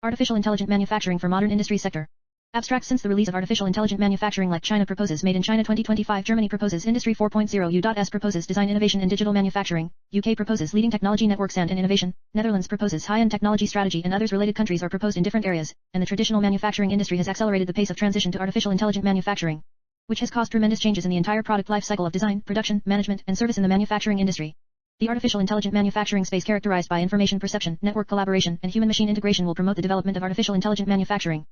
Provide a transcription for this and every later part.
Artificial intelligent manufacturing for modern industry sector. Abstract. Since the release of artificial intelligent manufacturing, like China proposes Made in China 2025, Germany proposes Industry 4.0, U.S. proposes Design Innovation and Digital Manufacturing, UK proposes Leading Technology Networks and Innovation, Netherlands proposes High-End Technology Strategy, and others related countries are proposed in different areas, and the traditional manufacturing industry has accelerated the pace of transition to artificial intelligent manufacturing, which has caused tremendous changes in the entire product life cycle of design, production, management, and service in the manufacturing industry. The artificial intelligent manufacturing space, characterized by information perception, network collaboration, and human-machine integration, will promote the development of artificial intelligent manufacturing.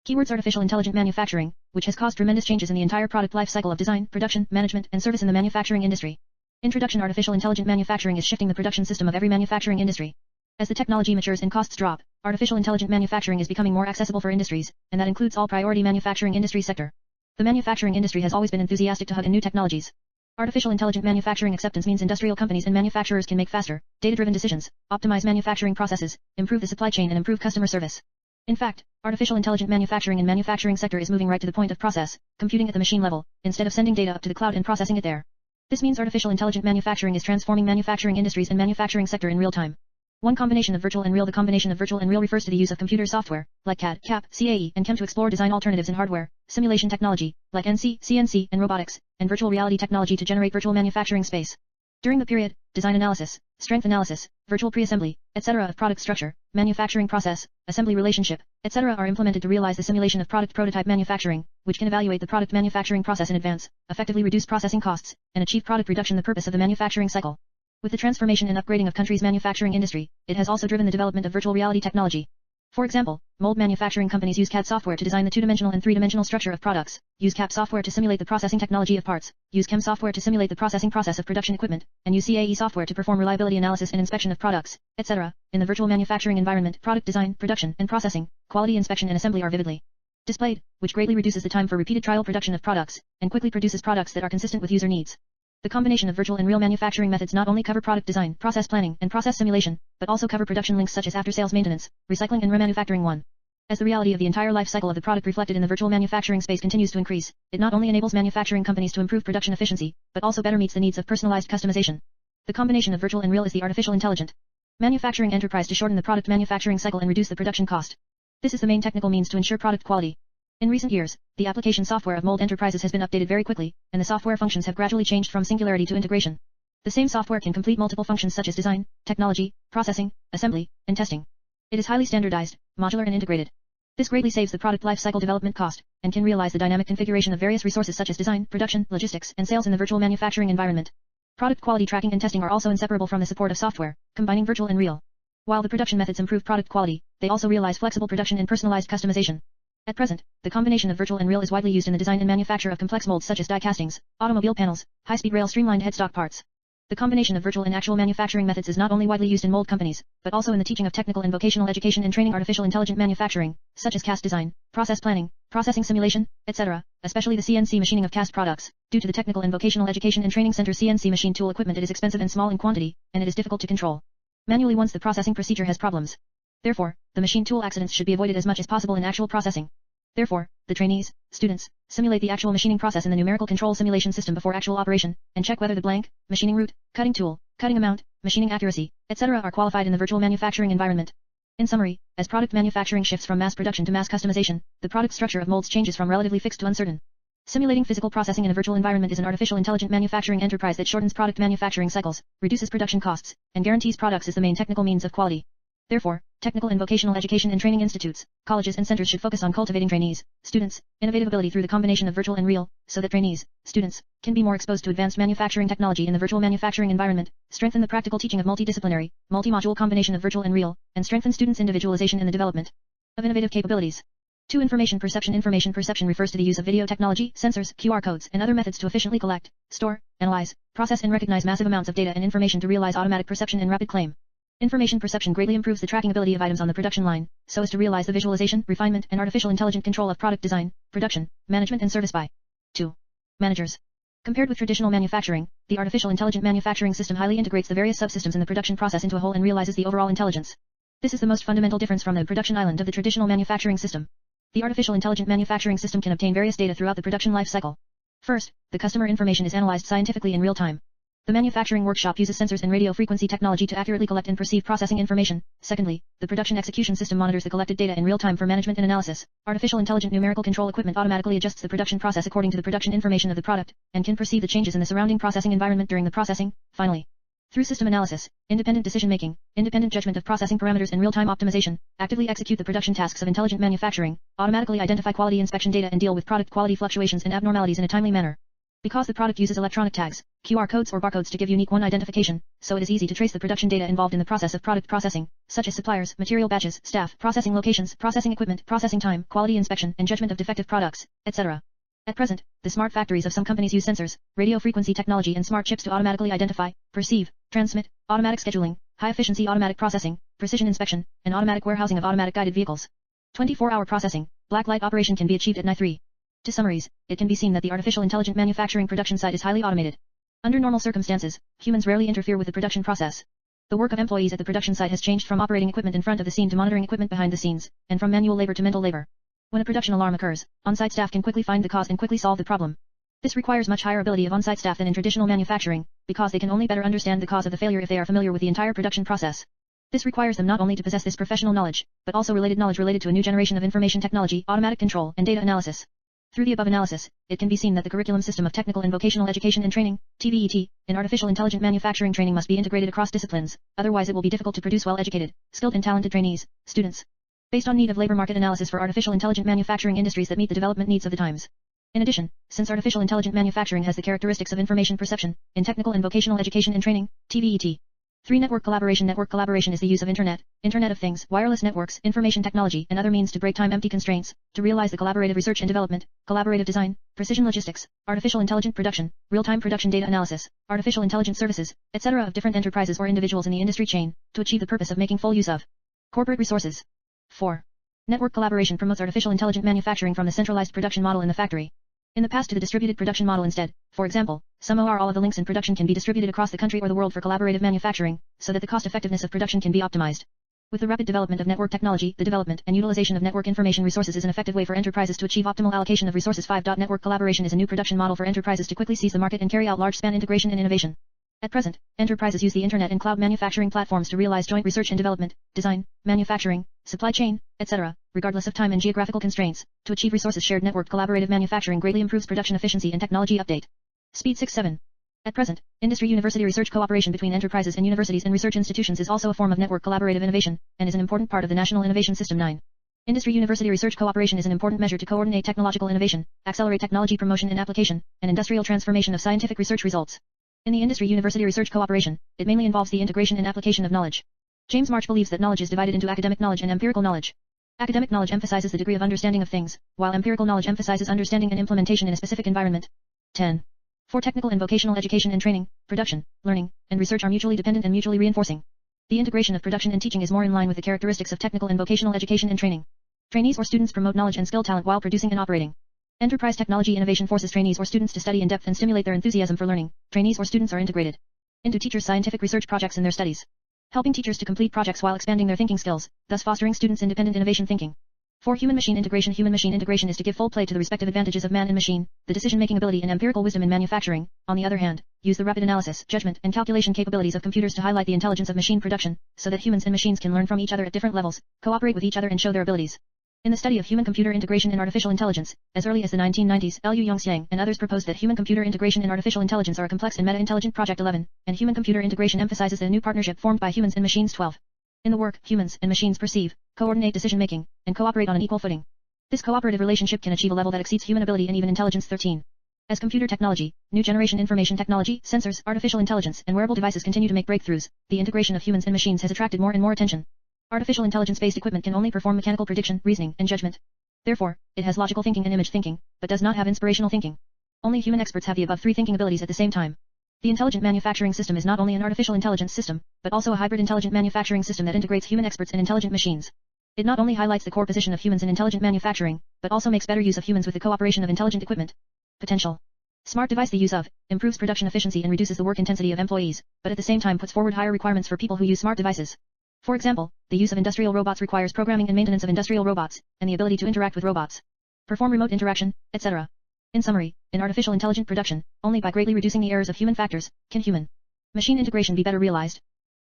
Keywords: artificial intelligent manufacturing, which has caused tremendous changes in the entire product life cycle of design, production, management, and service in the manufacturing industry. Introduction: artificial intelligent manufacturing is shifting the production system of every manufacturing industry. As the technology matures and costs drop, artificial intelligent manufacturing is becoming more accessible for industries, and that includes all priority manufacturing industry sector. The manufacturing industry has always been enthusiastic to hug in new technologies. Artificial intelligent manufacturing acceptance means industrial companies and manufacturers can make faster, data-driven decisions, optimize manufacturing processes, improve the supply chain, and improve customer service. In fact, artificial intelligent manufacturing in manufacturing sector is moving right to the point of process, computing at the machine level, instead of sending data up to the cloud and processing it there. This means artificial intelligent manufacturing is transforming manufacturing industries and manufacturing sector in real time. One combination of virtual and real. The combination of virtual and real refers to the use of computer software, like CAD, CAP, CAE, and CAM to explore design alternatives in hardware, simulation technology, like NC, CNC, and robotics, and virtual reality technology to generate virtual manufacturing space. During the period, design analysis, strength analysis, virtual pre-assembly, etc. of product structure, manufacturing process, assembly relationship, etc. are implemented to realize the simulation of product prototype manufacturing, which can evaluate the product manufacturing process in advance, effectively reduce processing costs, and achieve product reduction. The purpose of the manufacturing cycle. With the transformation and upgrading of countries' manufacturing industry, it has also driven the development of virtual reality technology. For example, mold manufacturing companies use CAD software to design the two-dimensional and three-dimensional structure of products, use CAP software to simulate the processing technology of parts, use CAM software to simulate the processing process of production equipment, and use CAE software to perform reliability analysis and inspection of products, etc. In the virtual manufacturing environment, product design, production, and processing, quality inspection and assembly are vividly displayed, which greatly reduces the time for repeated trial production of products, and quickly produces products that are consistent with user needs. The combination of virtual and real manufacturing methods not only cover product design, process planning, and process simulation, but also cover production links such as after-sales maintenance, recycling and remanufacturing. 1. As the reality of the entire life cycle of the product reflected in the virtual manufacturing space continues to increase, it not only enables manufacturing companies to improve production efficiency, but also better meets the needs of personalized customization. The combination of virtual and real is the artificial intelligent manufacturing enterprise to shorten the product manufacturing cycle and reduce the production cost. This is the main technical means to ensure product quality. In recent years, the application software of mold enterprises has been updated very quickly, and the software functions have gradually changed from singularity to integration. The same software can complete multiple functions such as design, technology, processing, assembly, and testing. It is highly standardized, modular and integrated. This greatly saves the product life cycle development cost, and can realize the dynamic configuration of various resources such as design, production, logistics, and sales in the virtual manufacturing environment. Product quality tracking and testing are also inseparable from the support of software, combining virtual and real. While the production methods improve product quality, they also realize flexible production and personalized customization. At present, the combination of virtual and real is widely used in the design and manufacture of complex molds such as die castings, automobile panels, high-speed rail streamlined headstock parts. The combination of virtual and actual manufacturing methods is not only widely used in mold companies, but also in the teaching of technical and vocational education and training artificial intelligent manufacturing, such as cast design, process planning, processing simulation, etc., especially the CNC machining of cast products. Due to the technical and vocational education and training center CNC machine tool equipment, it is expensive and small in quantity, and it is difficult to control manually once the processing procedure has problems. Therefore, the machine tool accidents should be avoided as much as possible in actual processing. Therefore, the trainees, students, simulate the actual machining process in the numerical control simulation system before actual operation, and check whether the blank, machining route, cutting tool, cutting amount, machining accuracy, etc. are qualified in the virtual manufacturing environment. In summary, as product manufacturing shifts from mass production to mass customization, the product structure of molds changes from relatively fixed to uncertain. Simulating physical processing in a virtual environment is an artificial intelligent manufacturing enterprise that shortens product manufacturing cycles, reduces production costs, and guarantees products is the main technical means of quality. Therefore, technical and vocational education and training institutes, colleges and centers should focus on cultivating trainees, students, innovative ability through the combination of virtual and real, so that trainees, students, can be more exposed to advanced manufacturing technology in the virtual manufacturing environment, strengthen the practical teaching of multidisciplinary, multi-module combination of virtual and real, and strengthen students' individualization in the development of innovative capabilities. 2. Information perception. Information perception refers to the use of video technology, sensors, QR codes, and other methods to efficiently collect, store, analyze, process and recognize massive amounts of data and information to realize automatic perception and rapid claim. Information perception greatly improves the tracking ability of items on the production line, so as to realize the visualization, refinement, and artificial intelligent control of product design, production, management and service by 2. Managers. Compared with traditional manufacturing, the artificial intelligent manufacturing system highly integrates the various subsystems in the production process into a whole and realizes the overall intelligence. This is the most fundamental difference from the production island of the traditional manufacturing system. The artificial intelligent manufacturing system can obtain various data throughout the production life cycle. First, the customer information is analyzed scientifically in real time. The manufacturing workshop uses sensors and radio frequency technology to accurately collect and perceive processing information. Secondly, the production execution system monitors the collected data in real time for management and analysis. Artificial intelligent numerical control equipment automatically adjusts the production process according to the production information of the product, and can perceive the changes in the surrounding processing environment during the processing. Finally, through system analysis, independent decision-making, independent judgment of processing parameters and real-time optimization, actively execute the production tasks of intelligent manufacturing, automatically identify quality inspection data and deal with product quality fluctuations and abnormalities in a timely manner. Because the product uses electronic tags, QR codes or barcodes to give unique one identification, so it is easy to trace the production data involved in the process of product processing, such as suppliers, material batches, staff, processing locations, processing equipment, processing time, quality inspection, and judgment of defective products, etc. At present, the smart factories of some companies use sensors, radio frequency technology and smart chips to automatically identify, perceive, transmit, automatic scheduling, high-efficiency automatic processing, precision inspection, and automatic warehousing of automatic guided vehicles. 24-hour processing, black light operation can be achieved at NI3. To summarize, it can be seen that the artificial intelligent manufacturing production site is highly automated. Under normal circumstances, humans rarely interfere with the production process. The work of employees at the production site has changed from operating equipment in front of the scene to monitoring equipment behind the scenes, and from manual labor to mental labor. When a production alarm occurs, on-site staff can quickly find the cause and quickly solve the problem. This requires much higher ability of on-site staff than in traditional manufacturing, because they can only better understand the cause of the failure if they are familiar with the entire production process. This requires them not only to possess this professional knowledge, but also related knowledge related to a new generation of information technology, automatic control, and data analysis. Through the above analysis, it can be seen that the curriculum system of technical and vocational education and training, TVET, in artificial intelligent manufacturing training must be integrated across disciplines, otherwise it will be difficult to produce well-educated, skilled and talented trainees, students. Based on need of labor market analysis for artificial intelligent manufacturing industries that meet the development needs of the times. In addition, since artificial intelligent manufacturing has the characteristics of information perception, in technical and vocational education and training, TVET. 3. Network collaboration. Network collaboration is the use of Internet of Things, wireless networks, information technology, and other means to break time-empty constraints, to realize the collaborative research and development, collaborative design, precision logistics, artificial intelligent production, real-time production data analysis, artificial intelligent services, etc. of different enterprises or individuals in the industry chain, to achieve the purpose of making full use of corporate resources. 4. Network collaboration promotes artificial intelligent manufacturing from the centralized production model in the factory. In the past to the distributed production model instead. For example, some or all of the links in production can be distributed across the country or the world for collaborative manufacturing, so that the cost effectiveness of production can be optimized. With the rapid development of network technology, the development and utilization of network information resources is an effective way for enterprises to achieve optimal allocation of resources. 5. Network collaboration is a new production model for enterprises to quickly seize the market and carry out large-span integration and innovation. At present, enterprises use the internet and cloud manufacturing platforms to realize joint research and development, design, manufacturing, supply chain, etc., regardless of time and geographical constraints, to achieve resources shared. Networked collaborative manufacturing greatly improves production efficiency and technology update. Speed 6-7. At present, industry-university research cooperation between enterprises and universities and research institutions is also a form of network collaborative innovation, and is an important part of the National Innovation System. 9. Industry-university research cooperation is an important measure to coordinate technological innovation, accelerate technology promotion and application, and industrial transformation of scientific research results. In the industry-university research cooperation, it mainly involves the integration and application of knowledge. James March believes that knowledge is divided into academic knowledge and empirical knowledge. Academic knowledge emphasizes the degree of understanding of things, while empirical knowledge emphasizes understanding and implementation in a specific environment. 10. For technical and vocational education and training, production, learning, and research are mutually dependent and mutually reinforcing. The integration of production and teaching is more in line with the characteristics of technical and vocational education and training. Trainees or students promote knowledge and skill talent while producing and operating. Enterprise technology innovation forces trainees or students to study in depth and stimulate their enthusiasm for learning. Trainees or students are integrated into teachers' scientific research projects in their studies, helping teachers to complete projects while expanding their thinking skills, thus fostering students' independent innovation thinking. For human-machine integration. Human-machine integration is to give full play to the respective advantages of man and machine, the decision-making ability and empirical wisdom in manufacturing. On the other hand, use the rapid analysis, judgment, and calculation capabilities of computers to highlight the intelligence of machine production, so that humans and machines can learn from each other at different levels, cooperate with each other and show their abilities. In the study of human-computer integration in artificial intelligence, as early as the 1990s, Liu Yongxiang and others proposed that human-computer integration in artificial intelligence are a complex and meta-intelligent project. 11, and human-computer integration emphasizes the new partnership formed by humans and machines. 12. In the work, humans and machines perceive, coordinate decision-making, and cooperate on an equal footing. This cooperative relationship can achieve a level that exceeds human ability and even intelligence. 13. As computer technology, new generation information technology, sensors, artificial intelligence, and wearable devices continue to make breakthroughs, the integration of humans and machines has attracted more and more attention. Artificial intelligence-based equipment can only perform mechanical prediction, reasoning, and judgment. Therefore, it has logical thinking and image thinking, but does not have inspirational thinking. Only human experts have the above three thinking abilities at the same time. The intelligent manufacturing system is not only an artificial intelligence system, but also a hybrid intelligent manufacturing system that integrates human experts and intelligent machines. It not only highlights the core position of humans in intelligent manufacturing, but also makes better use of humans with the cooperation of intelligent equipment. Potential. Smart device. The use of improves production efficiency and reduces the work intensity of employees, but at the same time puts forward higher requirements for people who use smart devices. For example, the use of industrial robots requires programming and maintenance of industrial robots, and the ability to interact with robots, perform remote interaction, etc. In summary, in artificial intelligent production, only by greatly reducing the errors of human factors, can human Machine integration be better realized.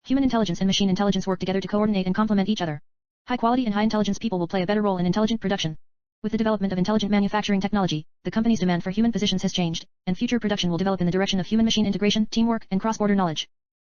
Human intelligence and machine intelligence work together to coordinate and complement each other. High quality and high intelligence people will play a better role in intelligent production. With the development of intelligent manufacturing technology, the company's demand for human positions has changed, and future production will develop in the direction of human-machine integration, teamwork, and cross-border knowledge.